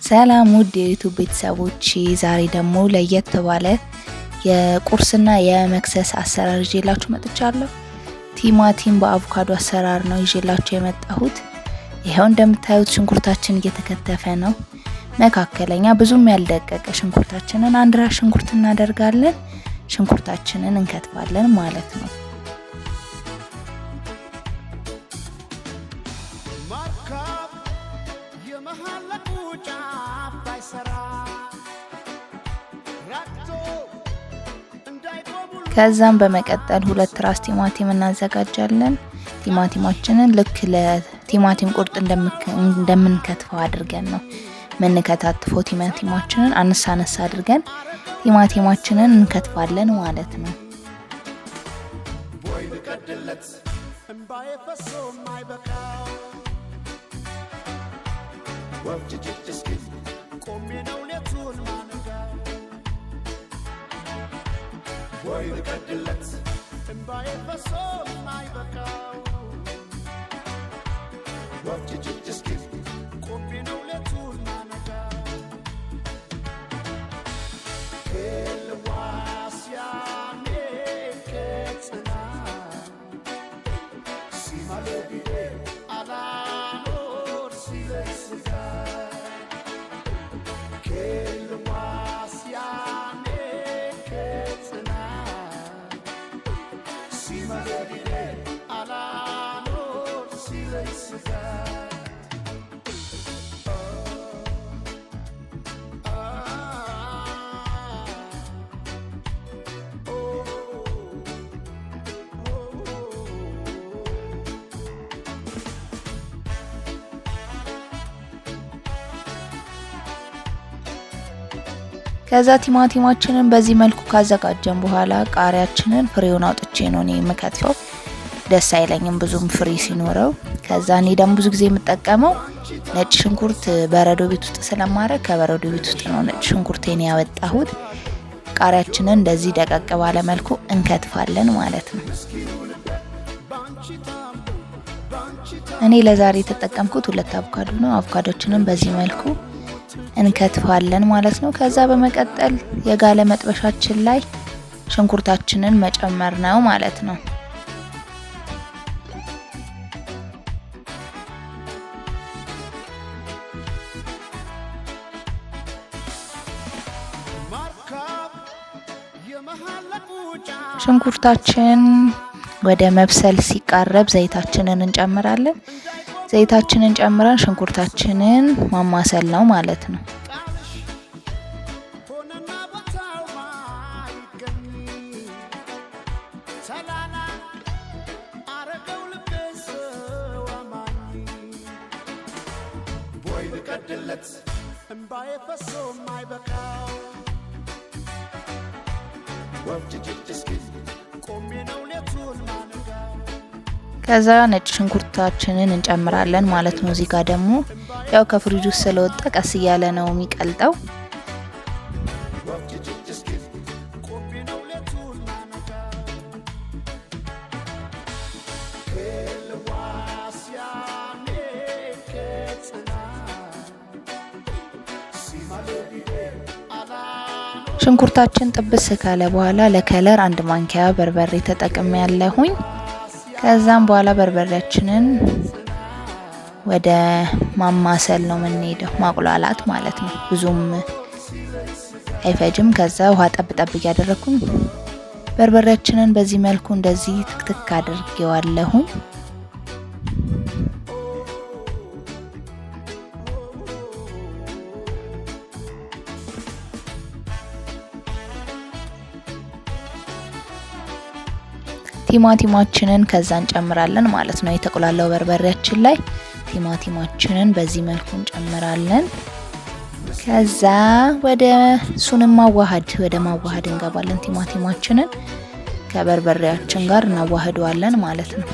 ሰላም ውድ የዩቲዩብ ቤተሰቦች፣ ዛሬ ደግሞ ለየት ባለ የቁርስና የመክሰስ አሰራር ይዤላችሁ መጥቻለሁ። ቲማቲም በአቮካዶ አሰራር ነው ይዤላችሁ የመጣሁት። ይሄው እንደምታዩት ሽንኩርታችን እየተከተፈ ነው። መካከለኛ ብዙም ያልደቀቀ ሽንኩርታችንን አንድ ራስ ሽንኩርት እናደርጋለን። ሽንኩርታችንን እንከትፋለን ማለት ነው። ከዛም በመቀጠል 2 ራስ ቲማቲም እናዘጋጃለን። ቲማቲማችንን ልክ ለቲማቲም ቁርጥ እንደምንከትፈው አድርገን ነው ምንከታትፈው። ቲማቲማችንን አነሳ አድርገን ቲማቲማችንን እንከትፋለን ማለት ነው። Boy, look at the let's and by ever so my bacao. What did you just give? Come in on the tool, managa. Kill was ya make it tonight. See my lady, Alano, see let's die. Kill was ya. ከዛ ቲማቲማችንን በዚህ መልኩ ካዘጋጀን በኋላ ቃሪያችንን ፍሬውን አውጥቼ ነው የምከትፈው። ደስ አይለኝም ብዙም ፍሬ ሲኖረው። ከዛ እኔ ደግሞ ብዙ ጊዜ የምጠቀመው ነጭ ሽንኩርት በረዶ ቤት ውስጥ ስለማረግ ከበረዶ ቤት ውስጥ ነው ነጭ ሽንኩርቴን ያወጣሁት። ቃሪያችንን እንደዚህ ደቀቅ ባለ መልኩ እንከትፋለን ማለት ነው። እኔ ለዛሬ የተጠቀምኩት 2 አቮካዶ ነው። አቮካዶችንን በዚህ መልኩ እንከትፋለን ማለት ነው። ከዛ በመቀጠል የጋለ መጥበሻችን ላይ ሽንኩርታችንን መጨመር ነው ማለት ነው። ሽንኩርታችን ወደ መብሰል ሲቃረብ ዘይታችንን እንጨምራለን። ዘይታችንን ጨምረን ሽንኩርታችንን ማማሰል ነው ማለት ነው። ከዛ ነጭ ሽንኩርታችንን እንጨምራለን ማለት ነው። እዚህ ጋር ደግሞ ያው ከፍሪጅ ውስጥ ስለወጣ ቀስ እያለ ነው የሚቀልጠው። ሽንኩርታችን ጥብስ ካለ በኋላ ለከለር 1 ማንኪያ በርበሬ ተጠቅሜ ያለሁኝ። ከዛም በኋላ በርበሬያችንን ወደ ማማሰል ነው የምንሄደው፣ ማቁላላት ማለት ነው። ብዙም አይፈጅም። ከዛ ውሃ ጠብ እያደረኩኝ በርበሬያችንን በዚህ መልኩ እንደዚህ ትክትክ አድርጌዋለሁኝ። ቲማቲማችንን ከዛ እንጨምራለን ማለት ነው። የተቆላለው በርበሬያችን ላይ ቲማቲማችንን በዚህ መልኩ እንጨምራለን። ከዛ ወደ ማዋሃድ እንገባለን። ቲማቲማችንን ከበርበሬያችን ጋር እናዋህደዋለን ማለት ነው።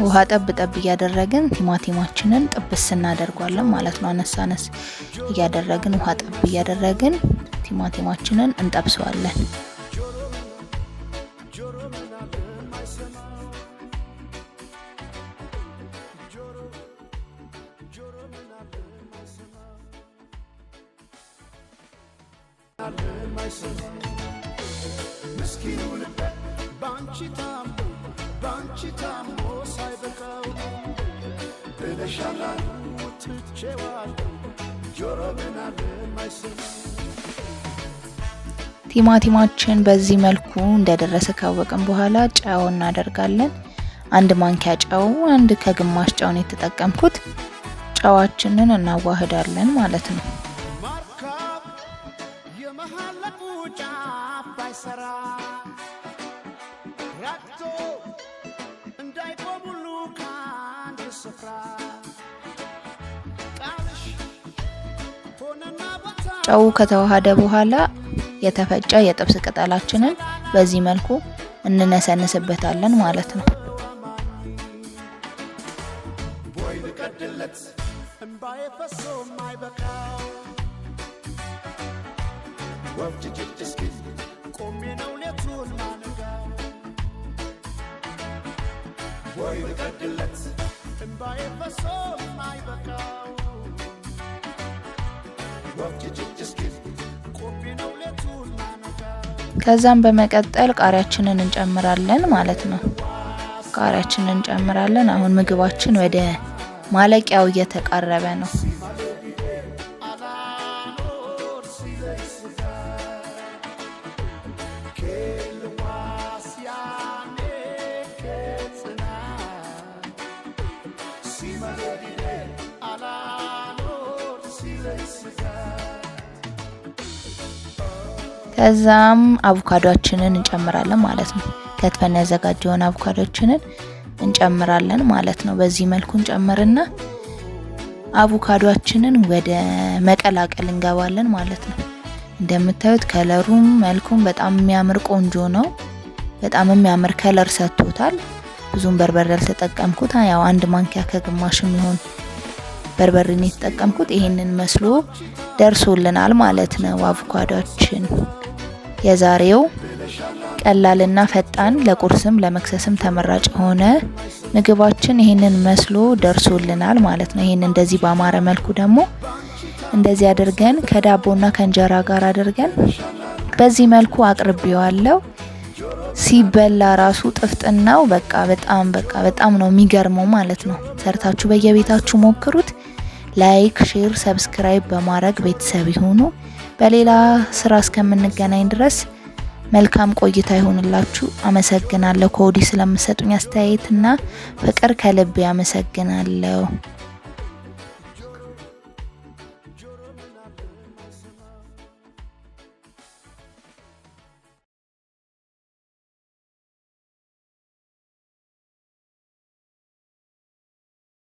ውሃ ጠብ ጠብ እያደረግን ቲማቲማችንን ጥብስ እናደርጓለን ማለት ነው። አነስ አነስ እያደረግን ውሃ ጠብ እያደረግን ቲማቲማችንን እንጠብሰዋለን። ቲማቲማችን በዚህ መልኩ እንደደረሰ ካወቅን በኋላ ጨው እናደርጋለን። 1 ማንኪያ ጨው፣ 1 ከግማሽ ጨው ነው የተጠቀምኩት። ጨዋችንን እናዋህዳለን ማለት ነው። ጨው ከተዋሃደ በኋላ የተፈጨ የጥብስ ቅጠላችንን በዚህ መልኩ እንነሰንስበታለን ማለት ነው። ከዛም በመቀጠል ቃሪያችንን እንጨምራለን ማለት ነው። ቃሪያችንን እንጨምራለን። አሁን ምግባችን ወደ ማለቂያው እየተቃረበ ነው። ከዛም አቮካዶአችንን እንጨምራለን ማለት ነው። ከትፈን ያዘጋጀውን አቮካዶአችንን እንጨምራለን ማለት ነው። በዚህ መልኩ እንጨምርና አቮካዶአችንን ወደ መቀላቀል እንገባለን ማለት ነው። እንደምታዩት ከለሩም መልኩም በጣም የሚያምር ቆንጆ ነው። በጣም የሚያምር ከለር ሰጥቶታል። ብዙም በርበሬ አልተጠቀምኩት። ያው 1 ማንኪያ ከግማሽም ይሆን በርበሬ ነው የተጠቀምኩት። ይሄንን መስሎ ደርሶልናል ማለት ነው አቮካዶአችን። የዛሬው ቀላልና ፈጣን ለቁርስም ለመክሰስም ተመራጭ ሆነ ምግባችን ይሄንን መስሎ ደርሶልናል ማለት ነው። ይሄን እንደዚህ ባማረ መልኩ ደግሞ እንደዚህ አድርገን ከዳቦና ከእንጀራ ጋር አድርገን በዚህ መልኩ አቅርቤዋለሁ። ሲበላ ራሱ ጥፍጥናው በጣም ነው የሚገርመው ማለት ነው። ሰርታችሁ በየቤታችሁ ሞክሩት። ላይክ፣ ሼር፣ ሰብስክራይብ በማድረግ ቤተሰብ ይሁኑ። በሌላ ስራ እስከምንገናኝ ድረስ መልካም ቆይታ ይሁንላችሁ። አመሰግናለሁ። ከወዲህ ስለምሰጡኝ አስተያየትና ፍቅር ከልብ አመሰግናለሁ።